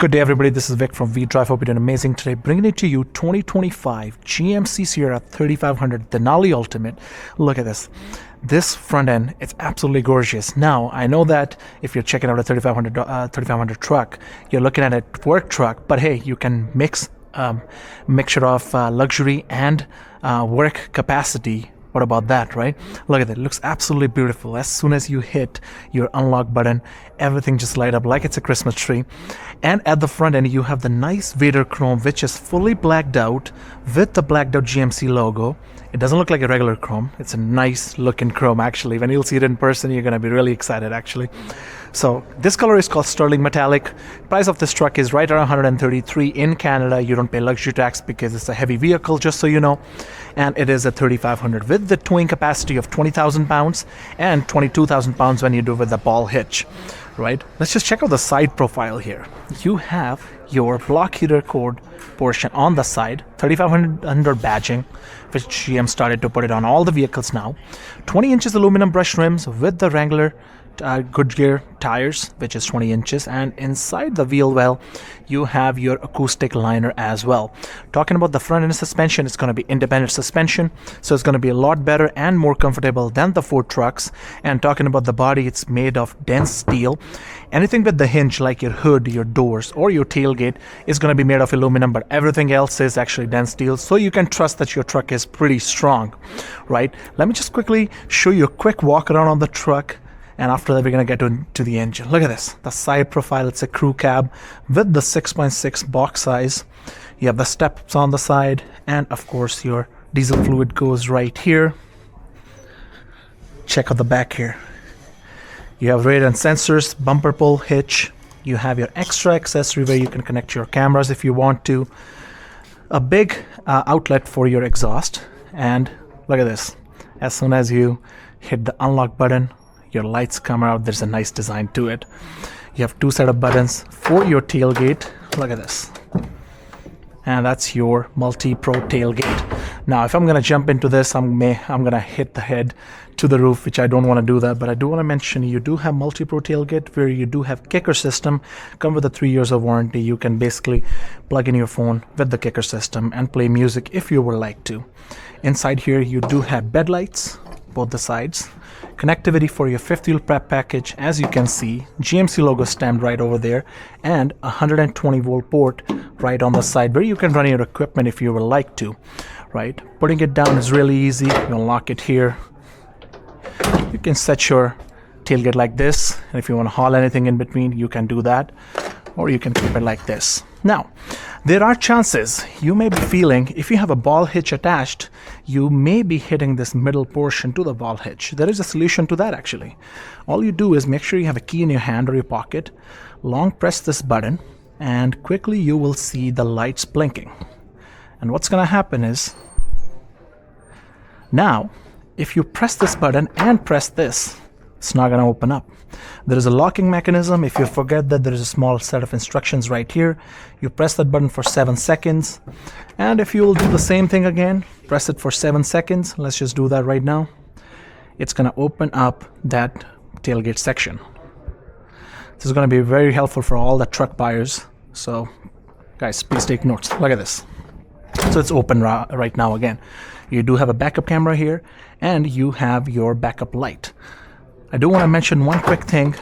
Good day, everybody. This is Vic from V-Drive. Hope you're doing amazing today. Bringing it to you 2025 GMC Sierra 3500 Denali Ultimate. Look at this. This front end, it's absolutely gorgeous. Now, I know that if you're checking out a 3500 truck, you're looking at a work truck, but hey, you can mix mixture of luxury and work capacity. What about that, right? Look at that. It looks absolutely beautiful. As soon as you hit your unlock button, everything just light up like it's a Christmas tree. And at the front end, you have the nice Vader chrome, which is fully blacked out with the blacked out GMC logo. It doesn't look like a regular chrome. It's a nice looking chrome, actually. When you'll see it in person, you're going to be really excited, actually. So this color is called Sterling Metallic. Price of this truck is right around $133 in Canada. You don't pay luxury tax because it's a heavy vehicle, just so you know. And it is a 3500 with the towing capacity of 20,000 pounds and 22,000 pounds when you do with the ball hitch, right? Let's just check out the side profile here. You have your block heater cord portion on the side, 3500 badging, which GM started to put it on all the vehicles now. 20 inches aluminum brush rims with the Wrangler Goodyear tires, which is 20 inches, and inside the wheel well you have your acoustic liner as well. Talking about the front end suspension, it's going to be independent suspension, so it's going to be a lot better and more comfortable than the Ford trucks. And talking about the body, it's made of dense steel. Anything with the hinge like your hood, your doors, or your tailgate is going to be made of aluminum, but everything else is actually dense steel, so you can trust that your truck is pretty strong, right? Let me just quickly show you a quick walk around on the truck. And after that, we're going to get to the engine. Look at this. The side profile, it's a crew cab with the 6.6 box size. You have the steps on the side. And of course, your diesel fluid goes right here. Check out the back here. You have radar and sensors, bumper pull, hitch. You have your extra accessory where you can connect your cameras if you want to. A big outlet for your exhaust. And look at this. As soon as you hit the unlock button, your lights come out. There's a nice design to it. You have two set of buttons for your tailgate. Look at this. And that's your multi-pro tailgate. Now, if I'm going to jump into this, I'm going to hit the head to the roof, which I don't want to do that. But I do want to mention you do have multi-pro tailgate where you do have kicker system. Come with a 3 years of warranty. You can basically plug in your phone with the kicker system and play music if you would like to. Inside here, you do have bed lights, both the sides. Connectivity for your fifth wheel prep package, as you can see, GMC logo stamped right over there, and a 120 volt port right on the side where you can run your equipment if you would like to, right? Putting it down is really easy. You unlock it here. You can set your tailgate like this, and if you want to haul anything in between, you can do that, or you can keep it like this. Now, there are chances you may be feeling if you have a ball hitch attached, you may be hitting this middle portion to the ball hitch. There is a solution to that, actually. All you do is make sure you have a key in your hand or your pocket, long press this button, and quickly you will see the lights blinking. And what's going to happen is, now, if you press this button and press this, it's not going to open up. There is a locking mechanism. If you forget that, there is a small set of instructions right here. You press that button for 7 seconds. And if you will do the same thing again, press it for 7 seconds. Let's just do that right now. It's going to open up that tailgate section. This is going to be very helpful for all the truck buyers. So guys, please take notes. Look at this. So it's open right now again. You do have a backup camera here, and you have your backup light. I do want to mention one quick thing.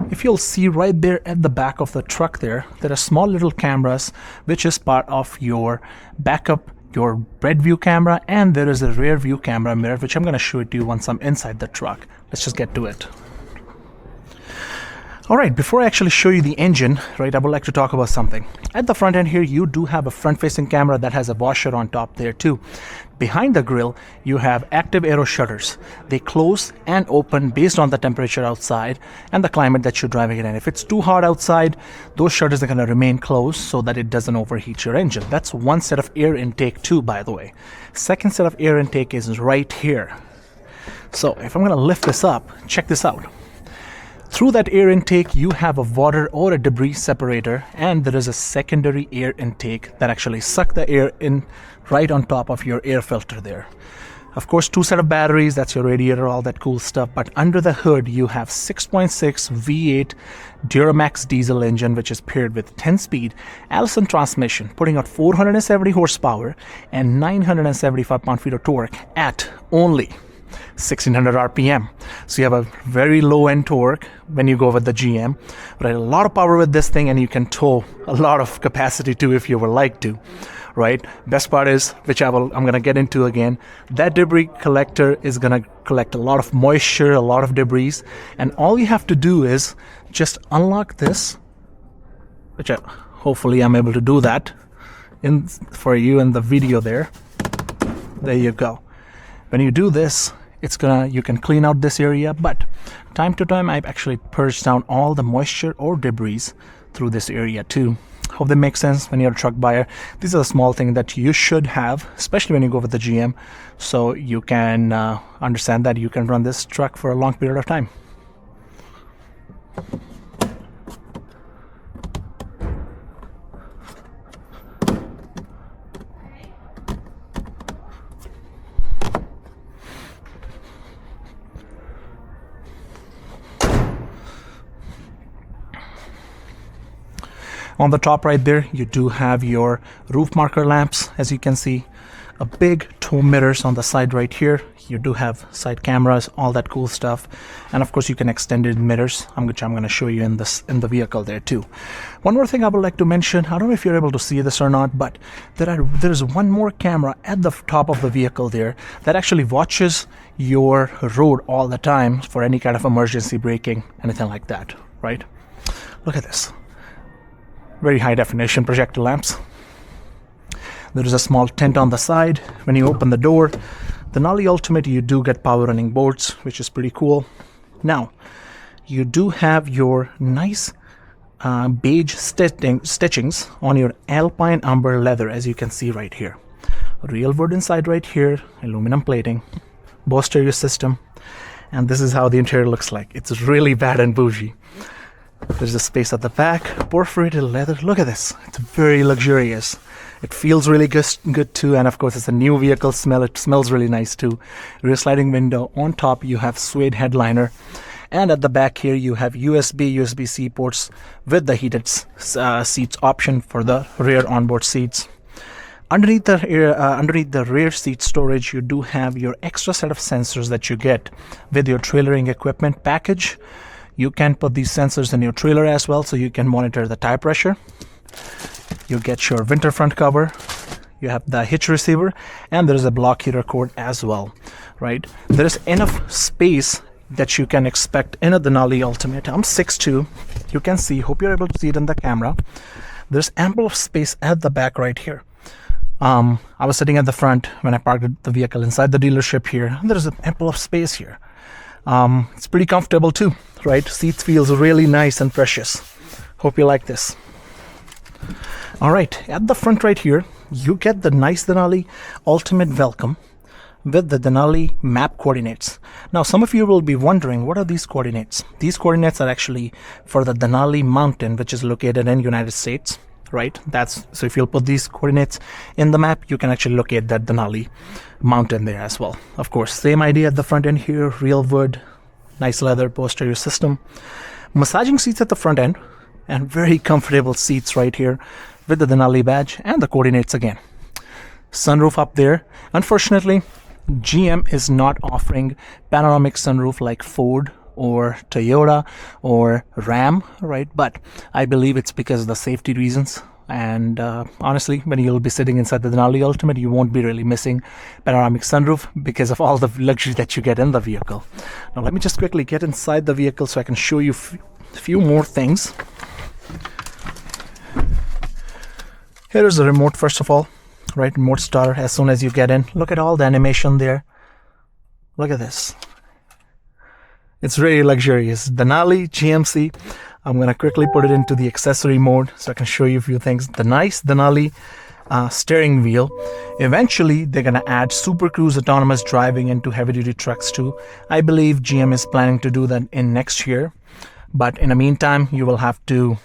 If you'll see right there at the back of the truck there are small little cameras, which is part of your backup, your red view camera, and there is a rear view camera mirror, which I'm going to show it to you once I'm inside the truck. Let's just get to it. Alright, before I actually show you the engine, right, I would like to talk about something. At the front end here, you do have a front-facing camera that has a washer on top there too. Behind the grille, you have active aero shutters. They close and open based on the temperature outside and the climate that you're driving it in. If it's too hot outside, those shutters are going to remain closed so that it doesn't overheat your engine. That's one set of air intake too, by the way. Second set of air intake is right here. So if I'm going to lift this up, check this out. Through that air intake, you have a water or a debris separator, and there is a secondary air intake that actually sucks the air in right on top of your air filter there. Of course, 2 set of batteries, that's your radiator, all that cool stuff. But under the hood, you have 6.6 V8 Duramax diesel engine, which is paired with 10-speed Allison transmission, putting out 470 horsepower and 975 pound-feet of torque at only 1600 RPM. So you have a very low end torque when you go with the GM, but a lot of power with this thing, and you can tow a lot of capacity too if you would like to. Right? Best part is, which I'm going to get into again, that debris collector is going to collect a lot of moisture, a lot of debris, and all you have to do is just unlock this, which hopefully I'm able to do that for you in the video there. There you go. When you do this, you can clean out this area, but time to time I've actually purged down all the moisture or debris through this area too. Hope that makes sense when you're a truck buyer. These are the small things that you should have, especially when you go with the GM, so you can understand that you can run this truck for a long period of time. On the top right there, you do have your roof marker lamps, as you can see. A big tow mirrors on the side right here. You do have side cameras, all that cool stuff. And of course, you can extended mirrors, which I'm going to show you in the vehicle there too. One more thing I would like to mention, I don't know if you're able to see this or not, but there's one more camera at the top of the vehicle there that actually watches your road all the time for any kind of emergency braking, anything like that, right? Look at this. Very high definition projector lamps. There is a small tent on the side. When you open the door, the Denali Ultimate, you do get power running boards, which is pretty cool. Now, you do have your nice beige stitchings on your Alpine Umber leather, as you can see right here. Real wood inside right here, aluminum plating, Bose stereo system, and this is how the interior looks like. It's really bad and bougie. There's a space at the back, perforated leather. Look at this. It's very luxurious. It feels really good too, and of course it's a new vehicle smell. It smells really nice too. Rear sliding window. On top you have suede headliner, and at the back here you have USB-C ports with the heated seats option for the rear onboard seats. Underneath the rear seat storage, you do have your extra set of sensors that you get with your trailering equipment package. You can put these sensors in your trailer as well, so you can monitor the tire pressure. You get your winter front cover. You have the hitch receiver, and there is a block heater cord as well, right? There is enough space that you can expect in a Denali Ultimate. I'm 6'2". You can see, hope you're able to see it in the camera. There's ample of space at the back right here. I was sitting at the front when I parked the vehicle inside the dealership here. There's ample of space here. It's pretty comfortable too, right? Seats feels really nice and precious. Hope you like this. All right, at the front right here, you get the nice Denali Ultimate welcome with the Denali map coordinates. Now, some of you will be wondering, what are these coordinates? These coordinates are actually for the Denali mountain, which is located in United States, right? So if you'll put these coordinates in the map, you can actually locate that Denali mountain there as well. Of course, same idea at the front end here, real wood, nice leather Bose stereo system, massaging seats at the front end, and very comfortable seats right here with the Denali badge and the coordinates again. Sunroof up there. Unfortunately, GM is not offering panoramic sunroof like Ford or Toyota or Ram, right? But I believe it's because of the safety reasons. And honestly, when you'll be sitting inside the Denali Ultimate, you won't be really missing panoramic sunroof because of all the luxury that you get in the vehicle. Now, let me just quickly get inside the vehicle so I can show you a few more things. Here is the remote, first of all, right? Remote starter as soon as you get in. Look at all the animation there. Look at this. It's really luxurious. Denali, GMC. I'm going to quickly put it into the accessory mode so I can show you a few things. The nice Denali steering wheel. Eventually, they're going to add Super Cruise autonomous driving into heavy-duty trucks too. I believe GM is planning to do that in next year. But in the meantime, you will have to,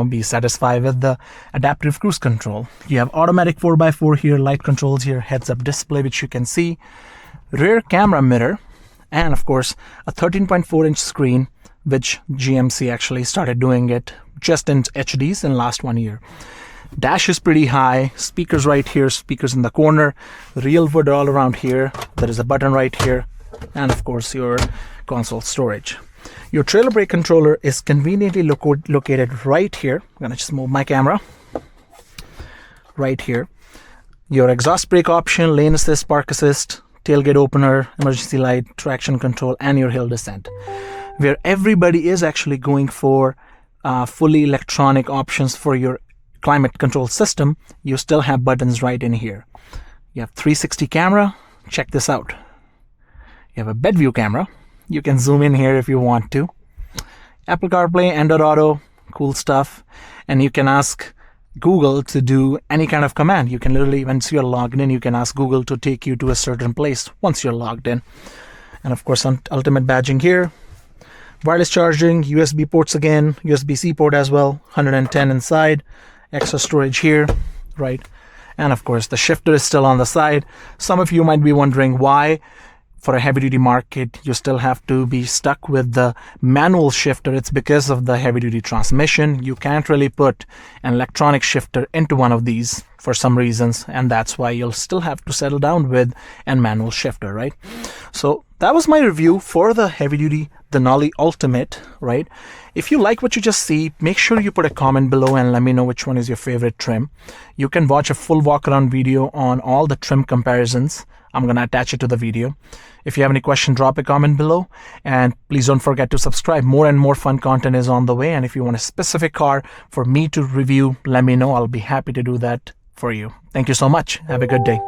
be satisfied with the adaptive cruise control. You have automatic 4x4 here, light controls here, heads-up display, which you can see. rear camera mirror, and of course a 13.4-inch screen, which GMC actually started doing it just in HDs in last 1 year. Dash is pretty high, speakers right here, speakers in the corner, real wood all around here, there is a button right here, and of course your console storage. Your trailer brake controller is conveniently located right here. I'm gonna just move my camera right here. Your exhaust brake option, lane assist, park assist, tailgate opener, emergency light, traction control, and your hill descent. Where everybody is actually going for fully electronic options for your climate control system, you still have buttons right in here. You have 360 camera. Check this out. You have a bed view camera. You can zoom in here if you want to. Apple CarPlay, Android Auto, cool stuff. And you can ask Google to do any kind of command. You can literally, once you're logged in, you can ask Google to take you to a certain place once you're logged in. And of course, ultimate badging here. Wireless charging, USB ports again, USB-C port as well, 110 inside, extra storage here, right? And of course, the shifter is still on the side. Some of you might be wondering why, for a heavy-duty market, you still have to be stuck with the manual shifter. It's because of the heavy-duty transmission. You can't really put an electronic shifter into one of these for some reasons, and that's why you'll still have to settle down with a manual shifter, right? So that was my review for the heavy-duty Denali Ultimate, right? If you like what you just see, make sure you put a comment below and let me know which one is your favorite trim. You can watch a full walk-around video on all the trim comparisons. I'm going to attach it to the video. If you have any question, drop a comment below, and please don't forget to subscribe. More and more fun content is on the way, and if you want a specific car for me to review, let me know. I'll be happy to do that for you. Thank you so much. Have a good day.